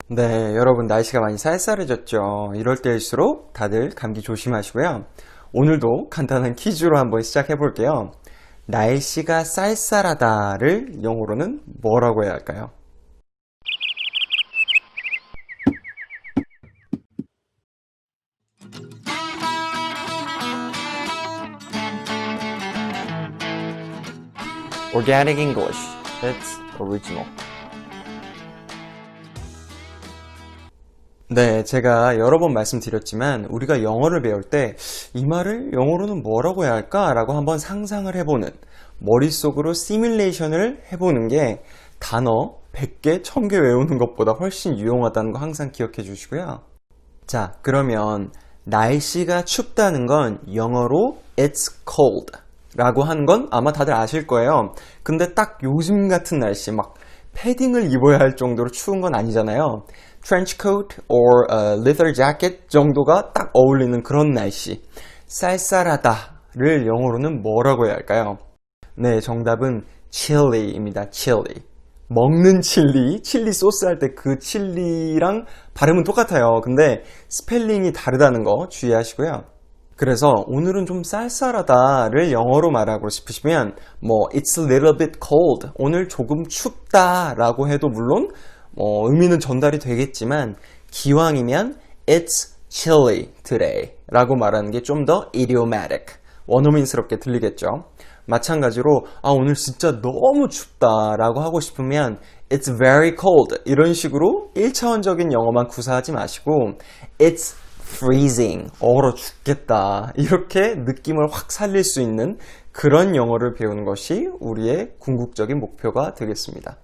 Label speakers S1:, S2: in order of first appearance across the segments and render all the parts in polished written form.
S1: 네, 여러분 날씨가 많이 쌀쌀해졌죠. 이럴 때일수록 다들 감기 조심하시고요. 오늘도 간단한 퀴즈로 한번 시작해 볼게요. 날씨가 쌀쌀하다를 영어로는 뭐라고 해야 할까요? Organic English. It's original. 네, 제가 여러 번 말씀드렸지만 우리가 영어를 배울 때 이 말을 영어로는 뭐라고 해야 할까? 라고 한번 상상을 해보는, 머릿속으로 시뮬레이션을 해보는 게 단어 100개, 1000개 외우는 것보다 훨씬 유용하다는 거 항상 기억해 주시고요. 자, 그러면 날씨가 춥다는 건 영어로 It's cold 라고 하는 건 아마 다들 아실 거예요. 근데 딱 요즘 같은 날씨, 막 패딩을 입어야 할 정도로 추운 건 아니잖아요. trench coat or leather jacket 정도가 딱 어울리는 그런 날씨. 쌀쌀하다를 영어로는 뭐라고 해야 할까요? 네, 정답은 chilly입니다. chilly. 먹는 칠리, 칠리 소스 할 때 그 칠리랑 발음은 똑같아요. 근데 스펠링이 다르다는 거 주의하시고요. 그래서 오늘은 좀 쌀쌀하다를 영어로 말하고 싶으시면 it's a little bit cold, 오늘 조금 춥다 라고 해도 물론 의미는 전달이 되겠지만 기왕이면 it's chilly today 라고 말하는 게 좀 더 idiomatic, 원어민스럽게 들리겠죠. 마찬가지로 오늘 진짜 너무 춥다 라고 하고 싶으면 it's very cold, 이런 식으로 1차원적인 영어만 구사하지 마시고 it's freezing, 얼어 죽겠다, 이렇게 느낌을 확 살릴 수 있는 그런 영어를 배우는 것이 우리의 궁극적인 목표가 되겠습니다.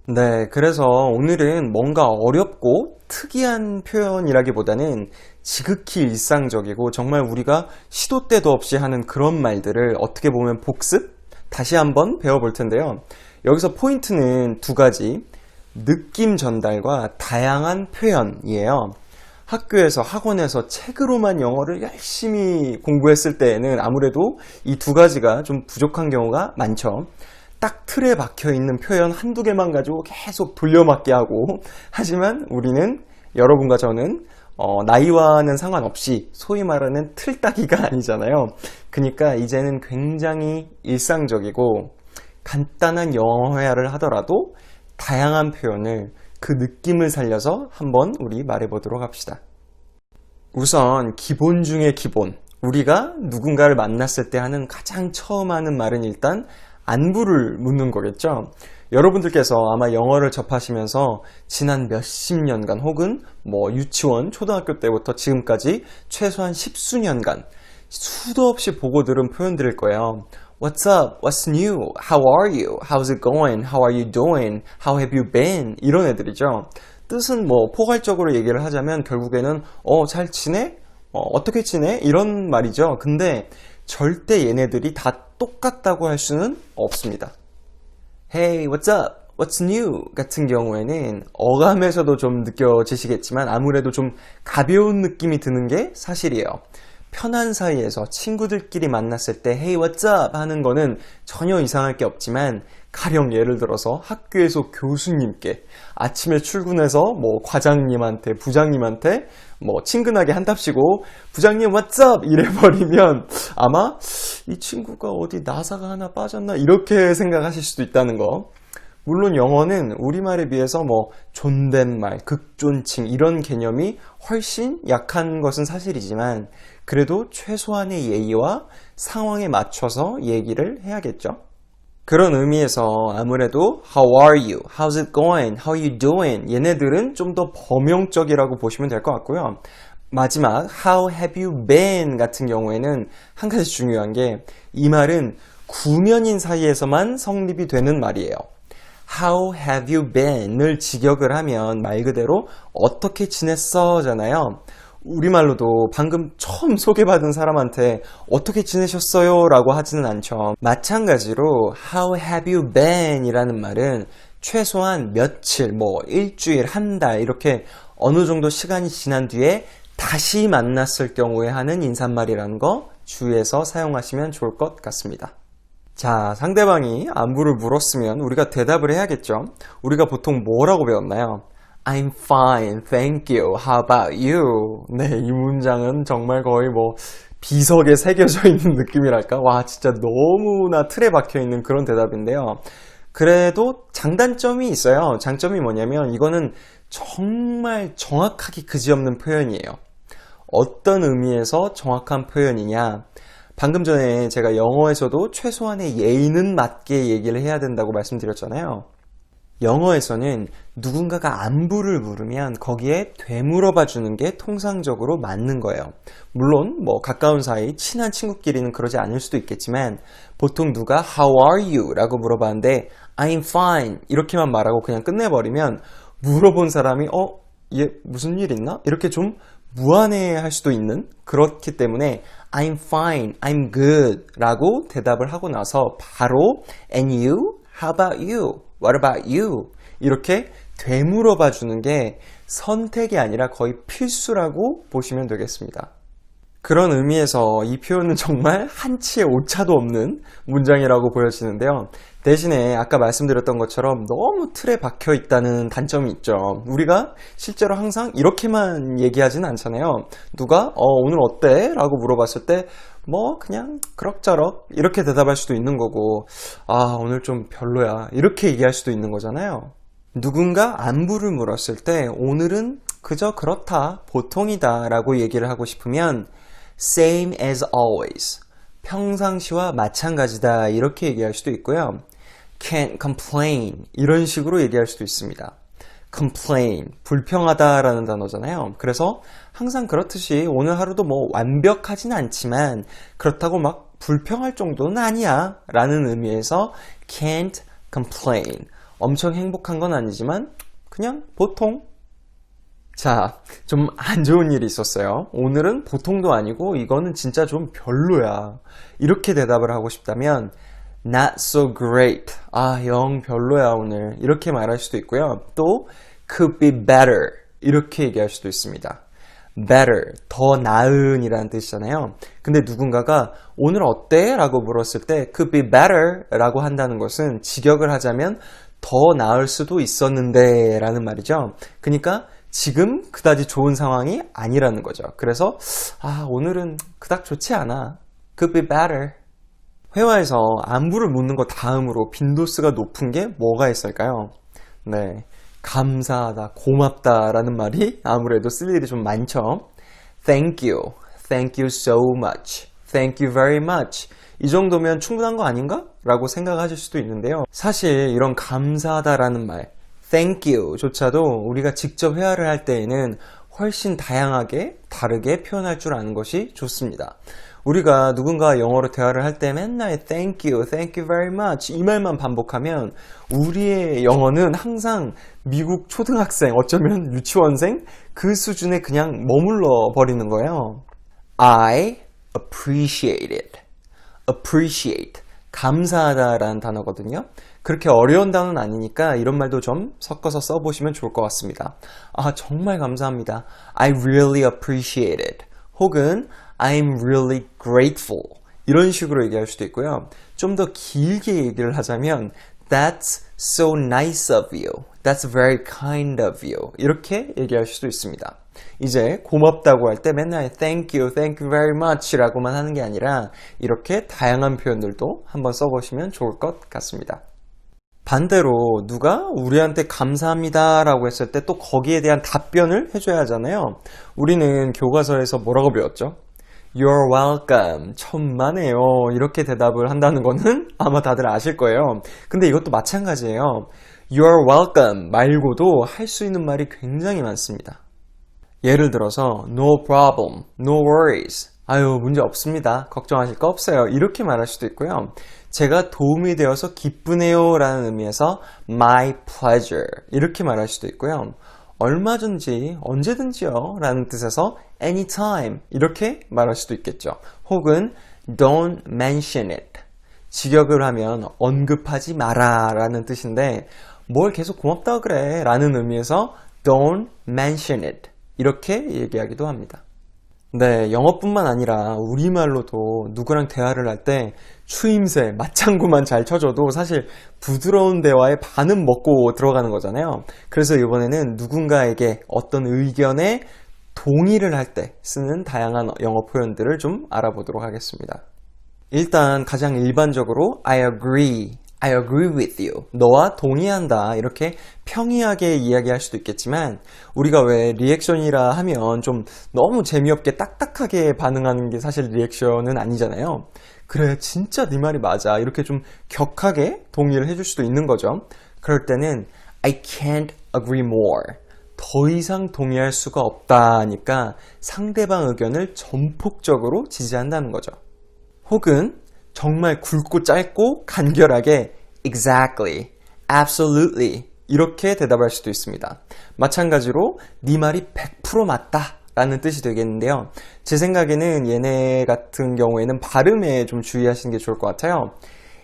S1: 네, 그래서 오늘은 뭔가 어렵고 특이한 표현이라기보다는 지극히 일상적이고 정말 우리가 시도 때도 없이 하는 그런 말들을 어떻게 보면 복습? 다시 한번 배워볼 텐데요. 여기서 포인트는 두 가지, 느낌 전달과 다양한 표현이에요. 학교에서, 학원에서 책으로만 영어를 열심히 공부했을 때에는 아무래도 이 두 가지가 좀 부족한 경우가 많죠. 딱 틀에 박혀있는 표현 한두 개만 가지고 계속 돌려막기 하고, 하지만 우리는, 여러분과 저는 나이와는 상관없이 소위 말하는 틀따기가 아니잖아요. 그러니까 이제는 굉장히 일상적이고 간단한 영어 회화를 하더라도 다양한 표현을, 그 느낌을 살려서 한번 우리 말해보도록 합시다. 우선 기본 중에 기본, 우리가 누군가를 만났을 때 하는 가장 처음 하는 말은 일단 안부를 묻는 거겠죠. 여러분들께서 아마 영어를 접하시면서 지난 몇십 년간 혹은 유치원, 초등학교 때부터 지금까지 최소한 십수년간 수도 없이 보고 들은 표현들일 거예요. What's up? What's new? How are you? How's it going? How are you doing? How have you been? 이런 애들이죠. 뜻은 포괄적으로 얘기를 하자면 결국에는 잘 지내? 어떻게 지내? 이런 말이죠. 근데 절대 얘네들이 다 똑같다고 할 수는 없습니다. Hey, what's up? What's new? 같은 경우에는 어감에서도 좀 느껴지시겠지만 아무래도 좀 가벼운 느낌이 드는 게 사실이에요. 편한 사이에서 친구들끼리 만났을 때 Hey, what's up? 하는 거는 전혀 이상할 게 없지만, 가령 예를 들어서 학교에서 교수님께 아침에 출근해서 과장님한테, 부장님한테 친근하게 한답시고 부장님 what's up? 이래버리면 아마 이 친구가 어디 나사가 하나 빠졌나 이렇게 생각하실 수도 있다는 거. 물론 영어는 우리말에 비해서 존댓말, 극존칭 이런 개념이 훨씬 약한 것은 사실이지만 그래도 최소한의 예의와 상황에 맞춰서 얘기를 해야겠죠. 그런 의미에서 아무래도 How are you? How's it going? How are you doing? 얘네들은 좀 더 범용적이라고 보시면 될 것 같고요. 마지막 How have you been? 같은 경우에는 한 가지 중요한 게, 이 말은 구면인 사이에서만 성립이 되는 말이에요. How have you been? 을 직역을 하면 말 그대로 어떻게 지냈어? 잖아요. 우리말로도 방금 처음 소개받은 사람한테 어떻게 지내셨어요? 라고 하지는 않죠. 마찬가지로 How have you been? 이라는 말은 최소한 며칠, 일주일, 한 달 이렇게 어느 정도 시간이 지난 뒤에 다시 만났을 경우에 하는 인사말이라는 거 주의해서 사용하시면 좋을 것 같습니다. 자, 상대방이 안부를 물었으면 우리가 대답을 해야겠죠. 우리가 보통 뭐라고 배웠나요? I'm fine, thank you. How about you? 네, 이 문장은 정말 거의 뭐 비석에 새겨져 있는 느낌이랄까? 와, 진짜 너무나 틀에 박혀 있는 그런 대답인데요. 그래도 장단점이 있어요. 장점이 뭐냐면 이거는 정말 정확하기 그지없는 표현이에요. 어떤 의미에서 정확한 표현이냐? 방금 전에 제가 영어에서도 최소한의 예의는 맞게 얘기를 해야 된다고 말씀드렸잖아요. 영어에서는 누군가가 안부를 물으면 거기에 되물어봐 주는 게 통상적으로 맞는 거예요. 물론 뭐 가까운 사이 친한 친구끼리는 그러지 않을 수도 있겠지만 보통 누가 How are you? 라고 물어봤는데 I'm fine 이렇게만 말하고 그냥 끝내버리면 물어본 사람이 얘 무슨 일 있나? 이렇게 좀 무안해할 수도 있는 그렇기 때문에 I'm fine, I'm good 라고 대답을 하고 나서 바로 And you? How about you? What about you? 이렇게 되물어봐 주는 게 선택이 아니라 거의 필수라고 보시면 되겠습니다. 그런 의미에서 이 표현은 정말 한치의 오차도 없는 문장이라고 보여지는데요. 대신에 아까 말씀드렸던 것처럼 너무 틀에 박혀 있다는 단점이 있죠. 우리가 실제로 항상 이렇게만 얘기하진 않잖아요. 누가 오늘 어때? 라고 물어봤을 때 뭐 그냥 그럭저럭 이렇게 대답할 수도 있는 거고 오늘 좀 별로야 이렇게 얘기할 수도 있는 거잖아요. 누군가 안부를 물었을 때 오늘은 그저 그렇다 보통이다 라고 얘기를 하고 싶으면 same as always 평상시와 마찬가지다 이렇게 얘기할 수도 있고요. can't complain 이런 식으로 얘기할 수도 있습니다. complain 불평하다라는 단어잖아요. 그래서 항상 그렇듯이 오늘 하루도 뭐 완벽하진 않지만 그렇다고 막 불평할 정도는 아니야 라는 의미에서 can't complain 엄청 행복한 건 아니지만 그냥 보통. 자, 좀 안 좋은 일이 있었어요. 오늘은 보통도 아니고 이거는 진짜 좀 별로야 이렇게 대답을 하고 싶다면 not so great 영 별로야 오늘 이렇게 말할 수도 있고요. 또 could be better 이렇게 얘기할 수도 있습니다. better 더 나은 이라는 뜻이잖아요. 근데 누군가가 오늘 어때? 라고 물었을 때 could be better 라고 한다는 것은 직역을 하자면 더 나을 수도 있었는데 라는 말이죠. 그러니까 지금 그다지 좋은 상황이 아니라는 거죠. 그래서 오늘은 그닥 좋지 않아. could be better. 회화에서 안부를 묻는 것 다음으로 빈도수가 높은 게 뭐가 있을까요? 네, 감사하다, 고맙다 라는 말이 아무래도 쓸 일이 좀 많죠. Thank you, thank you so much, thank you very much 이 정도면 충분한 거 아닌가? 라고 생각하실 수도 있는데요. 사실 이런 감사하다라는 말 Thank you 조차도 우리가 직접 회화를 할 때에는 훨씬 다양하게 다르게 표현할 줄 아는 것이 좋습니다. 우리가 누군가 영어로 대화를 할 때 맨날 thank you very much 이 말만 반복하면 우리의 영어는 항상 미국 초등학생 어쩌면 유치원생 그 수준에 그냥 머물러 버리는 거예요. I appreciate it. appreciate 감사하다라는 단어거든요. 그렇게 어려운 단어는 아니니까 이런 말도 좀 섞어서 써보시면 좋을 것 같습니다. 정말 감사합니다. I really appreciate it. 혹은 I'm really grateful. 이런 식으로 얘기할 수도 있고요. 좀 더 길게 얘기를 하자면 That's so nice of you. That's very kind of you. 이렇게 얘기할 수도 있습니다. 이제 고맙다고 할 때 맨날 thank you very much 라고만 하는 게 아니라 이렇게 다양한 표현들도 한번 써보시면 좋을 것 같습니다. 반대로 누가 우리한테 감사합니다 라고 했을 때 또 거기에 대한 답변을 해줘야 하잖아요. 우리는 교과서에서 뭐라고 배웠죠? You're welcome. 천만에요. 이렇게 대답을 한다는 거는 아마 다들 아실 거예요. 근데 이것도 마찬가지예요. You're welcome 말고도 할 수 있는 말이 굉장히 많습니다. 예를 들어서 No problem, no worries. 문제 없습니다. 걱정하실 거 없어요. 이렇게 말할 수도 있고요. 제가 도움이 되어서 기쁘네요 라는 의미에서 My pleasure 이렇게 말할 수도 있고요. 얼마든지 언제든지요 라는 뜻에서 anytime 이렇게 말할 수도 있겠죠. 혹은 don't mention it 직역을 하면 언급하지 마라 라는 뜻인데 뭘 계속 고맙다고 그래 라는 의미에서 don't mention it 이렇게 얘기하기도 합니다. 네, 영어뿐만 아니라 우리말로도 누구랑 대화를 할 때 추임새, 맞장구만 잘 쳐줘도 사실 부드러운 대화의 반은 먹고 들어가는 거잖아요. 그래서 이번에는 누군가에게 어떤 의견에 동의를 할 때 쓰는 다양한 영어 표현들을 좀 알아보도록 하겠습니다. 일단 가장 일반적으로 I agree with you. 너와 동의한다. 이렇게 평이하게 이야기할 수도 있겠지만 우리가 왜 리액션이라 하면 좀 너무 재미없게 딱딱하게 반응하는 게 사실 리액션은 아니잖아요. 그래, 진짜 네 말이 맞아. 이렇게 좀 격하게 동의를 해줄 수도 있는 거죠. 그럴 때는 I can't agree more. 더 이상 동의할 수가 없다니까 상대방 의견을 전폭적으로 지지한다는 거죠. 혹은 정말 굵고 짧고 간결하게 exactly, absolutely 이렇게 대답할 수도 있습니다. 마찬가지로 네 말이 100% 맞다 라는 뜻이 되겠는데요. 제 생각에는 얘네 같은 경우에는 발음에 좀 주의하시는 게 좋을 것 같아요.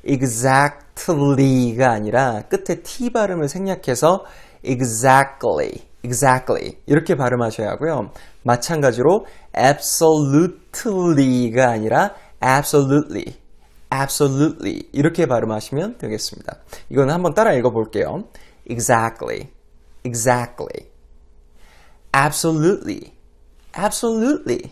S1: exactly가 아니라 끝에 t 발음을 생략해서 exactly 이렇게 발음하셔야 하고요. 마찬가지로 absolutely가 아니라 absolutely 이렇게 발음하시면 되겠습니다. 이거는 한번 따라 읽어볼게요. exactly, absolutely.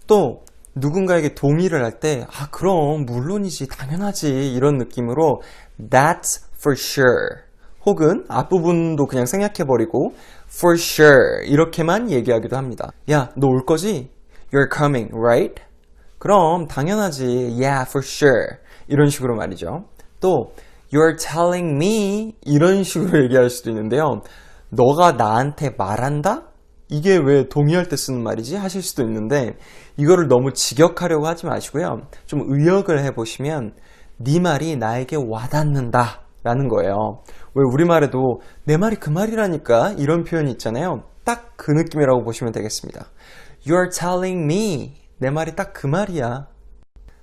S1: 또 누군가에게 동의를 할 때 그럼 물론이지 당연하지 이런 느낌으로 that's for sure 혹은 앞부분도 그냥 생략해버리고 for sure 이렇게만 얘기하기도 합니다. 야, 너 올 거지? You're coming, right? 그럼 당연하지. Yeah, for sure. 이런 식으로 말이죠. 또 You're telling me 이런 식으로 얘기할 수도 있는데요. 너가 나한테 말한다? 이게 왜 동의할 때 쓰는 말이지? 하실 수도 있는데 이거를 너무 직역하려고 하지 마시고요. 좀 의역을 해보시면 네 말이 나에게 와닿는다 라는 거예요. 왜 우리말에도 내 말이 그 말이라니까 이런 표현이 있잖아요. 딱 그 느낌이라고 보시면 되겠습니다. You're telling me 내 말이 딱 그 말이야.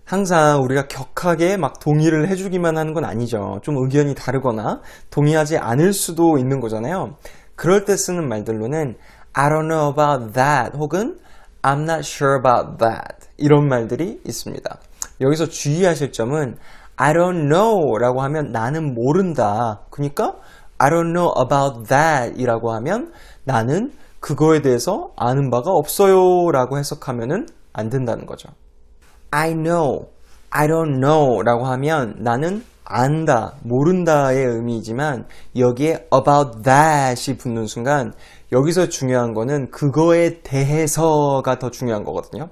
S1: 항상 우리가 격하게 막 동의를 해주기만 하는 건 아니죠. 좀 의견이 다르거나 동의하지 않을 수도 있는 거잖아요. 그럴 때 쓰는 말들로는 I don't know about that 혹은 I'm not sure about that 이런 말들이 있습니다. 여기서 주의하실 점은 I don't know 라고 하면 나는 모른다. 그러니까 I don't know about that 이라고 하면 나는 그거에 대해서 아는 바가 없어요 라고 해석하면은 안 된다는 거죠. I know, I don't know 라고 하면 나는 안다, 모른다의 의미이지만 여기에 about that이 붙는 순간 여기서 중요한 거는 그거에 대해서가 더 중요한 거거든요.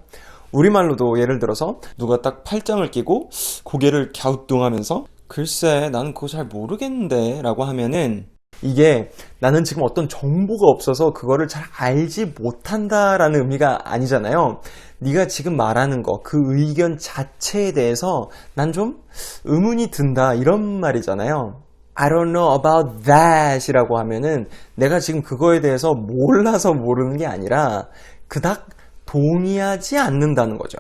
S1: 우리말로도 예를 들어서 누가 딱 팔짱을 끼고 고개를 갸우뚱하면서 글쎄 나는 그거 잘 모르겠는데 라고 하면은 이게 나는 지금 어떤 정보가 없어서 그거를 잘 알지 못한다라는 의미가 아니잖아요. 네가 지금 말하는 거, 그 의견 자체에 대해서 난 좀 의문이 든다 이런 말이잖아요. I don't know about that 이라고 하면은 내가 지금 그거에 대해서 몰라서 모르는 게 아니라 그닥 동의하지 않는다는 거죠.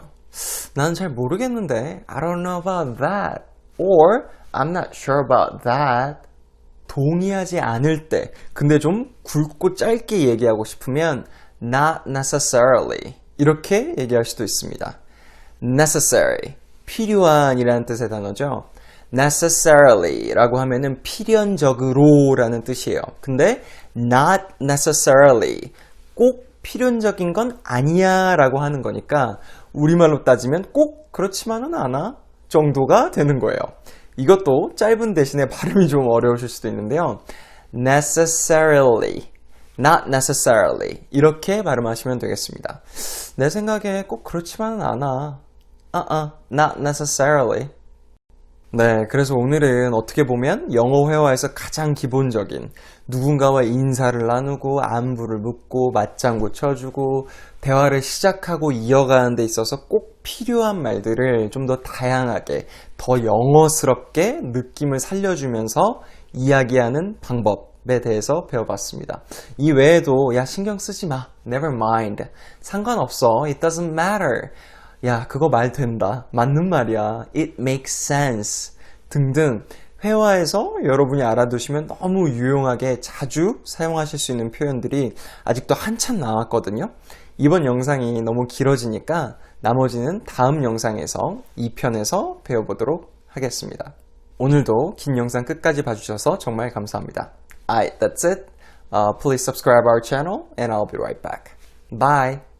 S1: 나는 잘 모르겠는데 I don't know about that or I'm not sure about that 동의하지 않을 때 근데 좀 굵고 짧게 얘기하고 싶으면 not necessarily 이렇게 얘기할 수도 있습니다. necessary 필요한 이라는 뜻의 단어죠. necessarily 라고 하면은 필연적으로 라는 뜻이에요. 근데 not necessarily 꼭 필연적인 건 아니야 라고 하는 거니까 우리말로 따지면 꼭 그렇지만은 않아 정도가 되는 거예요. 이것도 짧은 대신에 발음이 좀 어려우실 수도 있는데요. necessarily, not necessarily 이렇게 발음하시면 되겠습니다. 내 생각에 꼭 그렇지만은 않아. not necessarily. 네, 그래서 오늘은 어떻게 보면 영어 회화에서 가장 기본적인 누군가와 인사를 나누고 안부를 묻고 맞장구 쳐주고 대화를 시작하고 이어가는 데 있어서 꼭 필요한 말들을 좀 더 다양하게 더 영어스럽게 느낌을 살려주면서 이야기하는 방법에 대해서 배워봤습니다. 이 외에도 야 신경 쓰지 마, never mind, 상관없어, it doesn't matter, 야 그거 말 된다, 맞는 말이야, it makes sense 등등 회화에서 여러분이 알아두시면 너무 유용하게 자주 사용하실 수 있는 표현들이 아직도 한참 남았거든요. 이번 영상이 너무 길어지니까 나머지는 다음 영상에서 2편에서 배워보도록 하겠습니다. 오늘도 긴 영상 끝까지 봐주셔서 정말 감사합니다. Alright, that's it. Please subscribe our channel and I'll be right back. Bye!